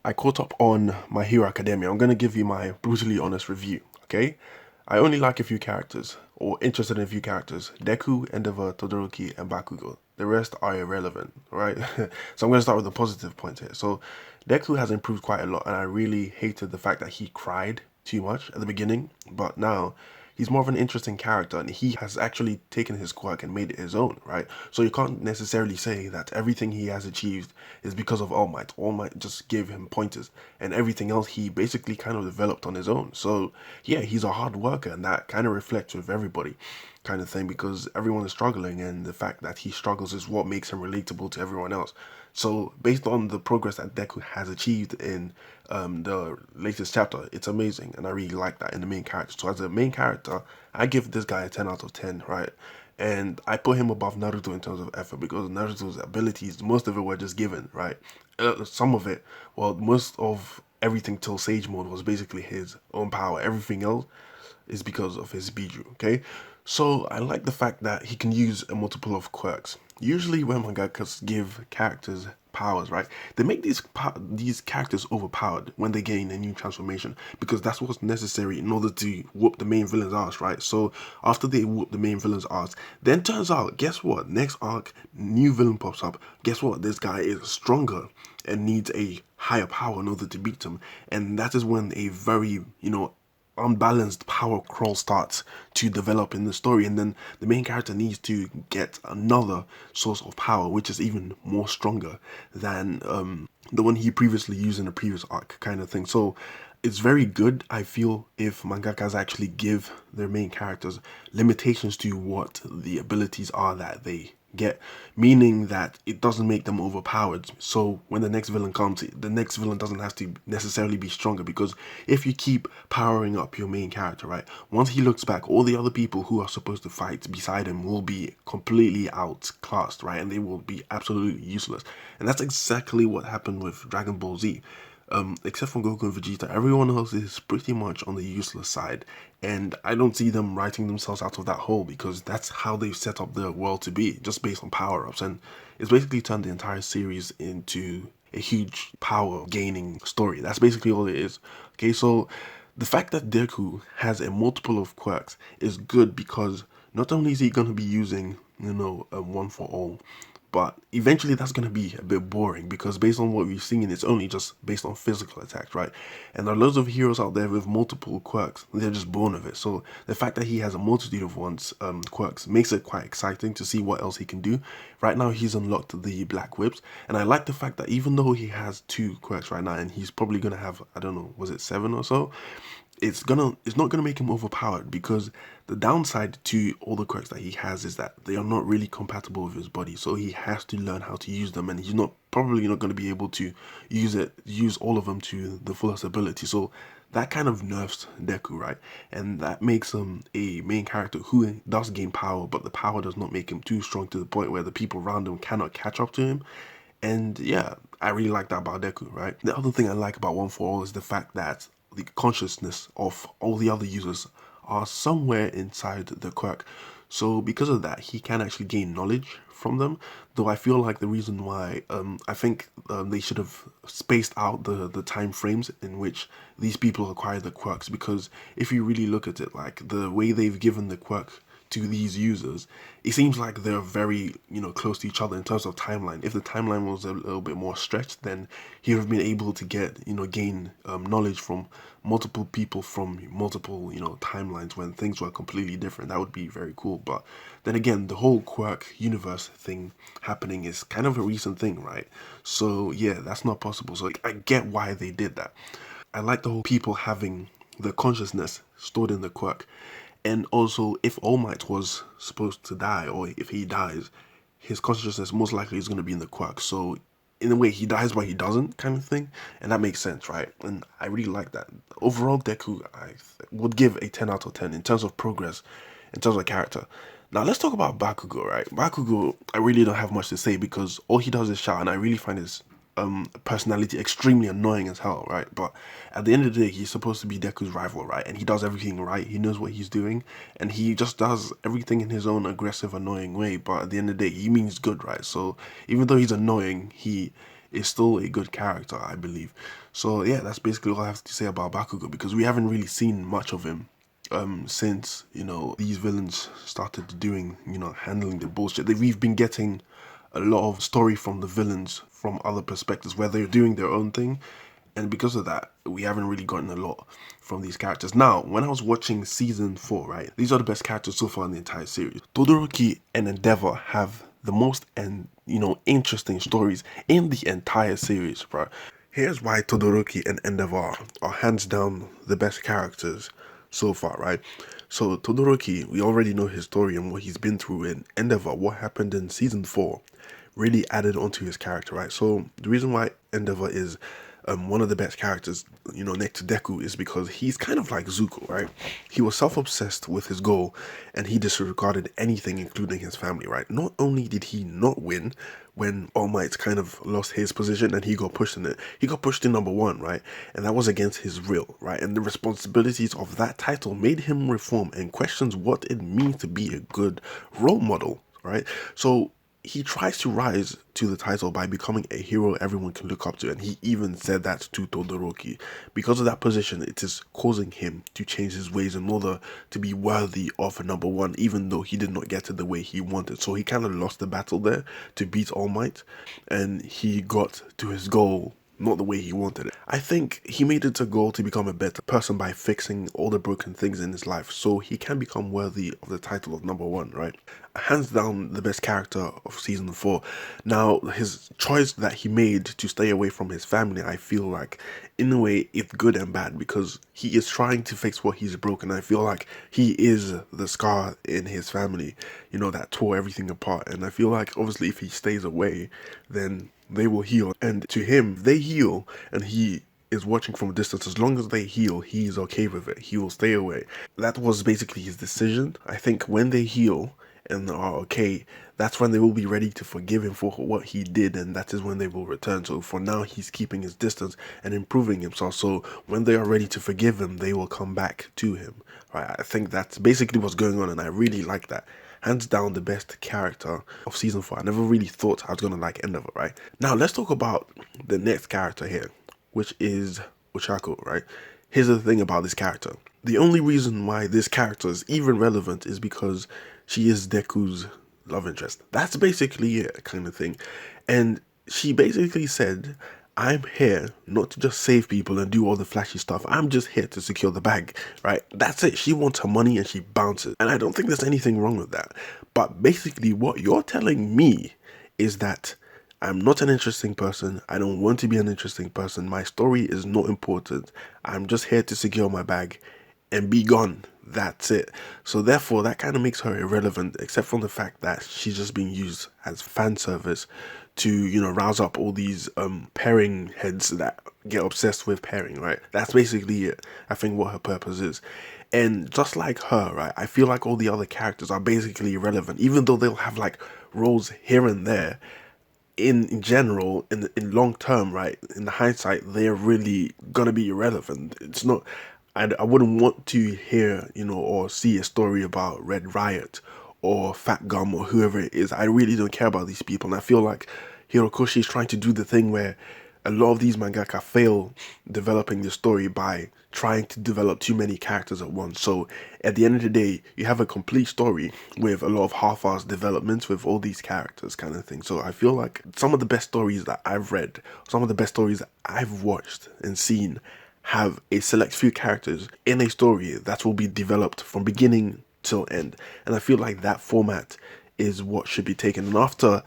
I caught up on My Hero Academia. I'm gonna give you my brutally honest review, okay? I only like a few characters, or interested in a few characters. Deku, Endeavor, Todoroki, and Bakugo. The rest are irrelevant, right? So I'm gonna start with the positive points here. So Deku has improved quite a lot, and I really hated the fact that he cried too much at the beginning, but now he's more of an interesting character and he has actually taken his quirk and made it his own, right? So you can't necessarily say that everything he has achieved is because of All Might. All Might just gave him pointers and everything else he basically kind of developed on his own. So yeah, he's a hard worker and that kind of reflects with everybody kind of thing because everyone is struggling and the fact that he struggles is what makes him relatable to everyone else. So based on the progress that Deku has achieved in the latest chapter, it's amazing and I really like that in the main character. So as a main character, I give this guy a 10 out of 10, right? And I put him above Naruto in terms of effort because Naruto's abilities, most of it were just given, right? Some of it, well, most of everything till Sage Mode was basically his own power. Everything else is because of his Biju, okay? So I like the fact that he can use a multiple of quirks. Usually when mangakas give characters powers, right, they make these characters overpowered when they gain a new transformation because that's what's necessary in order to whoop the main villain's ass, right? So after they whoop the main villain's ass, then turns out, guess what? Next arc, new villain pops up. Guess what? This guy is stronger and needs a higher power in order to beat him, and that is when a very unbalanced power crawl starts to develop in the story, and then the main character needs to get another source of power which is even more stronger than the one he previously used in the previous arc kind of thing. So it's very good, I feel, if mangakas actually give their main characters limitations to what the abilities are that they get, meaning that it doesn't make them overpowered. So when the next villain comes, the next villain doesn't have to necessarily be stronger because if you keep powering up your main character, right, once he looks back, all the other people who are supposed to fight beside him will be completely outclassed, right, and they will be absolutely useless. And that's exactly what happened with Dragon Ball Z. Except for Goku and Vegeta, everyone else is pretty much on the useless side. And I don't see them writing themselves out of that hole because that's how they've set up the world to be, just based on power-ups. And it's basically turned the entire series into a huge power gaining story. That's basically all it is. Okay, so the fact that Deku has a multiple of quirks is good because not only is he going to be using, a one for all, but eventually that's going to be a bit boring because based on what we've seen, it's only just based on physical attacks, right? And there are loads of heroes out there with multiple quirks. They're just born with it. So the fact that he has a multitude of quirks makes it quite exciting to see what else he can do. Right now, he's unlocked the Black Whips. And I like the fact that even though he has 2 quirks right now, and he's probably going to have, I don't know, was it 7 or so? It's not gonna make him overpowered because the downside to all the quirks that he has is that they are not really compatible with his body, so he has to learn how to use them, and he's not probably not going to be able to use all of them to the fullest ability. So that kind of nerfs Deku, right? And that makes him a main character who does gain power, but the power does not make him too strong to the point where the people around him cannot catch up to him. And yeah, I really like that about Deku, right? The other thing I like about One For All is the fact that the consciousness of all the other users are somewhere inside the quirk. So because of that, he can actually gain knowledge from them. Though I feel like the reason why I think they should have spaced out the time frames in which these people acquire the quirks, because if you really look at it, like the way they've given the quirk to these users, it seems like they're very, close to each other in terms of timeline. If the timeline was a little bit more stretched, then he would have been able to get, gain knowledge from multiple people from multiple, timelines when things were completely different. That would be very cool. But then again, the whole quirk universe thing happening is kind of a recent thing, right? So yeah, that's not possible. So I get why they did that. I like the whole people having the consciousness stored in the quirk. And also, if All Might was supposed to die, or if he dies, his consciousness most likely is going to be in the quirk. So, in a way, he dies but he doesn't, kind of thing. And that makes sense, right? And I really like that. Overall, Deku, I would give a 10 out of 10 in terms of progress, in terms of character. Now, let's talk about Bakugo, right? Bakugo, I really don't have much to say because all he does is shout, and I really find his personality extremely annoying as hell, right? But at the end of the day, he's supposed to be Deku's rival, right? And he does everything right. He knows what he's doing, and he just does everything in his own aggressive, annoying way. But at the end of the day, he means good, right? So even though he's annoying, he is still a good character, I believe. So yeah, that's basically all I have to say about Bakugo, because we haven't really seen much of him since, these villains started doing, handling the bullshit. We've been getting a lot of story from the villains from other perspectives where they're doing their own thing, and because of that, we haven't really gotten a lot from these characters. Now, when I was watching season 4, right, these are the best characters so far in the entire series. Todoroki and Endeavor have the most interesting stories in the entire series, bro. Here's why Todoroki and Endeavor are hands down the best characters so far, right? So Todoroki, we already know his story and what he's been through. In Endeavor, what happened in season 4 really added onto his character, right? So the reason why Endeavor is one of the best characters, next to Deku, is because he's kind of like Zuko, right? He was self-obsessed with his goal, and he disregarded anything, including his family, right? Not only did he not win when All Might kind of lost his position and he got pushed in it, he got pushed to number 1, right? And that was against his will, right? And the responsibilities of that title made him reform and questions what it means to be a good role model, right? So he tries to rise to the title by becoming a hero everyone can look up to, and he even said that to Todoroki. Because of that position, it is causing him to change his ways in order to be worthy of a number 1, even though he did not get it the way he wanted. So he kind of lost the battle there to beat All Might, and he got to his goal not the way he wanted it. I think he made it a goal to become a better person by fixing all the broken things in his life so he can become worthy of the title of number 1, right? Hands down the best character of season 4. Now, his choice that he made to stay away from his family, I feel like, in a way, it's good and bad, because he is trying to fix what he's broken. I feel like he is the scar in his family, that tore everything apart. And I feel like, obviously, if he stays away, then they will heal. And to him, they heal, and he is watching from a distance. As long as they heal, he's okay with it. He will stay away. That was basically his decision. I think when they heal and are okay, that's when they will be ready to forgive him for what he did, and that is when they will return. So for now, he's keeping his distance and improving himself, so when they are ready to forgive him, they will come back to him, right? I think that's basically what's going on, and I really like that. Hands down the best character of season 4. I never really thought I was gonna like Endeavor, right? Now let's talk about the next character here, which is Ochako, right? Here's the thing about this character. The only reason why this character is even relevant is because she is Deku's love interest. That's basically it, kind of thing. And she basically said, I'm here not to just save people and do all the flashy stuff. I'm just here to secure the bag, right? That's it. She wants her money and she bounces. And I don't think there's anything wrong with that. But basically what you're telling me is that I'm not an interesting person. I don't want to be an interesting person. My story is not important. I'm just here to secure my bag and be gone. That's it. So therefore, that kind of makes her irrelevant, except from the fact that she's just being used as fan service to, rouse up all these pairing heads that get obsessed with pairing, right? That's basically it. I think what her purpose is. And just like her, right, I feel like all the other characters are basically irrelevant, even though they'll have like roles here and there. In general, in long term, right, in the hindsight, they're really gonna be irrelevant. It's not, I wouldn't want to hear, or see a story about Red Riot or Fat Gum or whoever it is. I really don't care about these people, and I feel like Hirokoshi is trying to do the thing where a lot of these mangaka fail developing the story by trying to develop too many characters at once. So at the end of the day, you have a complete story with a lot of half-assed developments with all these characters, kind of thing. So I feel like some of the best stories that I've read, some of the best stories that I've watched and seen, have a select few characters in a story that will be developed from beginning till end. And I feel like that format is what should be taken. And after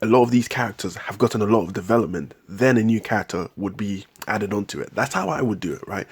a lot of these characters have gotten a lot of development, then a new character would be added onto it. That's how I would do it, right?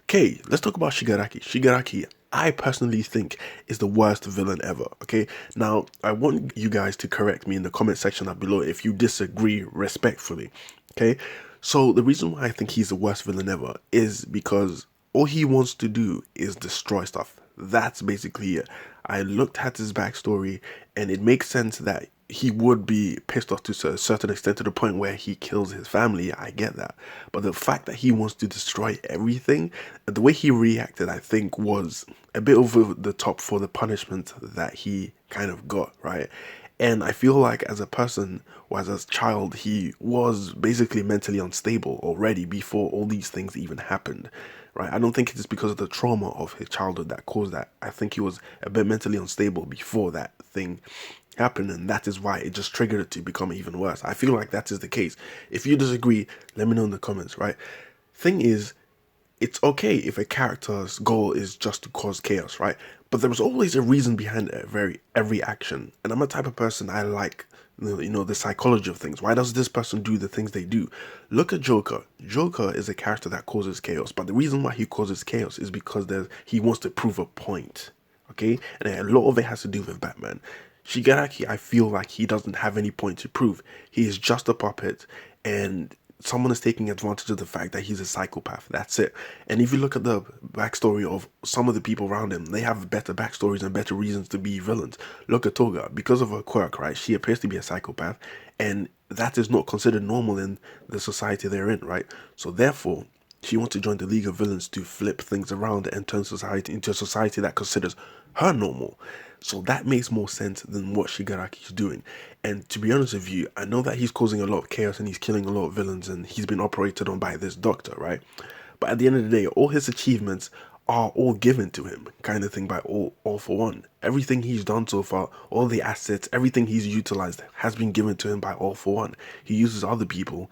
Okay, let's talk about Shigaraki. Shigaraki, I personally think, is the worst villain ever, okay? Now, I want you guys to correct me in the comment section down below if you disagree respectfully, okay? So the reason why I think he's the worst villain ever is because all he wants to do is destroy stuff. That's basically it. I looked at his backstory and it makes sense that he would be pissed off to a certain extent, to the point where he kills his family. I get that. But the fact that he wants to destroy everything, the way he reacted, I think, was a bit over the top for the punishment that he kind of got, right? And I feel like as a person, or as a child, he was basically mentally unstable already before all these things even happened, right? I don't think it's because of the trauma of his childhood that caused that. I think he was a bit mentally unstable before that thing happened, and that is why it just triggered it to become even worse. I feel like that is the case. If you disagree, let me know in the comments, right? Thing is, it's okay if a character's goal is just to cause chaos, right? But there's always a reason behind every action. And I'm a type of person, I like the psychology of things. Why does this person do the things they do? Look at Joker. Joker is a character that causes chaos, but the reason why he causes chaos is because he wants to prove a point. Okay? And a lot of it has to do with Batman. Shigaraki, I feel like he doesn't have any point to prove. He is just a puppet, and someone is taking advantage of the fact that he's a psychopath. That's it. And if you look at the backstory of some of the people around him, they have better backstories and better reasons to be villains. Look at Toga. Because of her quirk, right? She appears to be a psychopath, and that is not considered normal in the society they're in, right? So therefore, she wants to join the League of Villains to flip things around and turn society into a society that considers her normal. So that makes more sense than what Shigaraki is doing. And to be honest with you, I know that he's causing a lot of chaos and he's killing a lot of villains and he's been operated on by this doctor, right? But at the end of the day, all his achievements are all given to him, kind of thing, by all for one. Everything he's done so far, all the assets, everything he's utilized has been given to him by all for one. He uses other people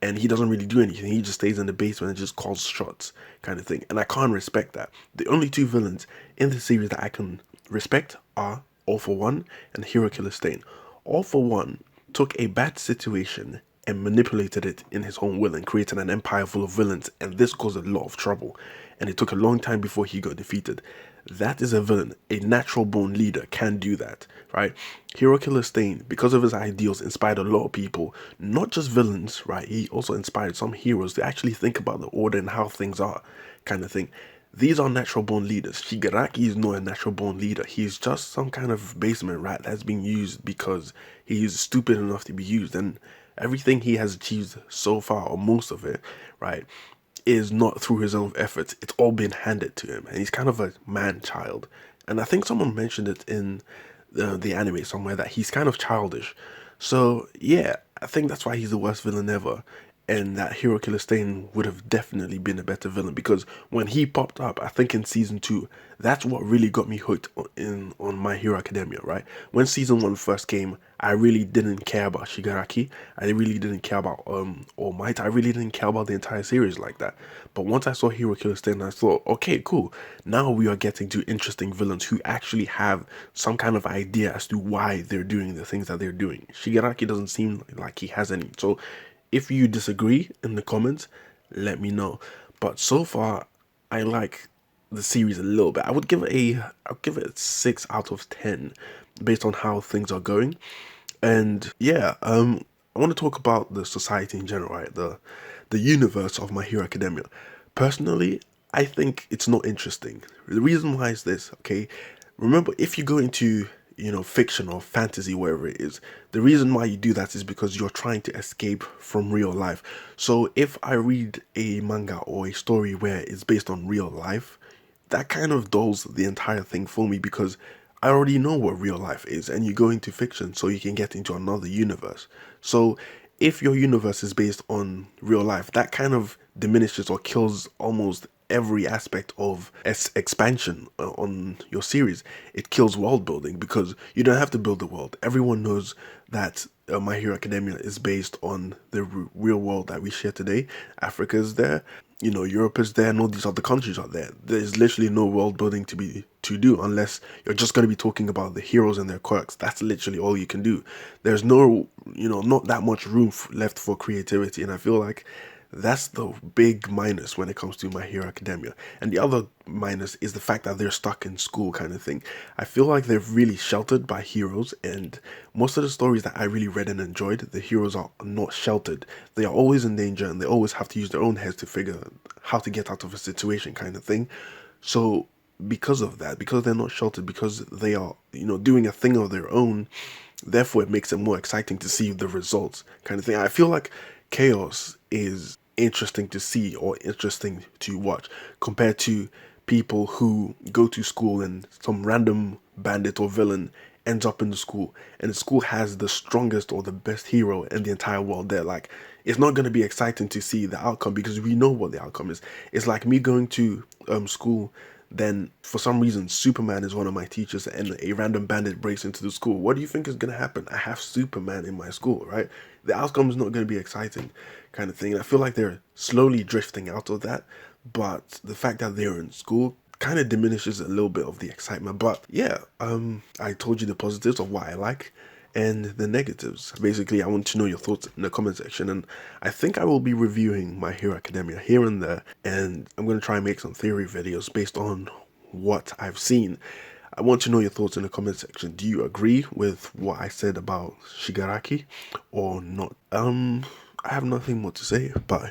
and he doesn't really do anything. He just stays in the basement and just calls shots, kind of thing. And I can't respect that. The only two villains in the series that I can respect are All For One and Hero Killer Stain. All For One took a bad situation and manipulated it in his own will and created an empire full of villains, and this caused a lot of trouble, and it took a long time before he got defeated. That is a villain. A natural born leader can do that, right? Hero Killer Stain, because of his ideals, inspired a lot of people, not just villains, right? He also inspired some heroes to actually think about the order and how things are, kind of thing. These are natural born leaders. Shigaraki is not a natural born leader. He's just some kind of basement rat that's being used because he's stupid enough to be used. And everything he has achieved so far, or most of it, right, is not through his own efforts. It's all been handed to him. And he's kind of a man-child. And I think someone mentioned it in the anime somewhere that he's kind of childish. So, yeah, I think that's why he's the worst villain ever. And that Hero Killer Stain would have definitely been a better villain, because when he popped up, I think in season 2, that's what really got me hooked on My Hero Academia, right? When season 1 first came, I really didn't care about Shigaraki. I really didn't care about All Might. I really didn't care about the entire series like that. But once I saw Hero Killer Stain, I thought, okay, cool. Now we are getting to interesting villains who actually have some kind of idea as to why they're doing the things that they're doing. Shigaraki doesn't seem like he has any. So if you disagree in the comments, let me know. But so far, I like the series a little bit. I'll give it a 6 out of 10 based on how things are going. And yeah, I want to talk about the society in general, right? The universe of My Hero Academia. Personally, I think it's not interesting. The reason why is this, okay? Remember, if you go into fiction or fantasy, wherever it is, the reason why you do that is because you're trying to escape from real life. So if I read a manga or a story where it's based on real life, that kind of dulls the entire thing for me, because I already know what real life is, and you go into fiction so you can get into another universe. So if your universe is based on real life, that kind of diminishes or kills almost every aspect of expansion on your series. It kills world building, because you don't have to build the world. Everyone knows that My Hero Academia is based on the real world that we share today. Africa is there, Europe is there, and all these other countries are there. There's literally no world building to do unless you're just going to be talking about the heroes and their quirks. That's literally all you can do. There's no, not that much room left for creativity, and I feel like that's the big minus when it comes to My Hero Academia. And the other minus is the fact that they're stuck in school, kind of thing. I feel like they're really sheltered by heroes, and most of the stories that I really read and enjoyed, the heroes are not sheltered. They are always in danger, and they always have to use their own heads to figure how to get out of a situation, kind of thing. So because of that, because they're not sheltered, because they are, doing a thing of their own, therefore it makes it more exciting to see the results, kind of thing. I feel like chaos is interesting to see or interesting to watch compared to people who go to school and some random bandit or villain ends up in the school, and the school has the strongest or the best hero in the entire world there. Like, it's not going to be exciting to see the outcome because we know what the outcome is. It's like me going to school, then for some reason Superman is one of my teachers and a random bandit breaks into the school. What do you think is going to happen? I have Superman in my school, right? The outcome is not going to be exciting, kind of thing. And I feel like they're slowly drifting out of that, but the fact that they're in school kind of diminishes a little bit of the excitement. But yeah, I told you the positives of what I like and the negatives. Basically, I want to know your thoughts in the comment section, and I think I will be reviewing My Hero Academia here and there, and I'm going to try and make some theory videos based on what I've seen. I want to know your thoughts in the comment section. Do you agree with what I said about Shigaraki or not? I have nothing more to say. Bye.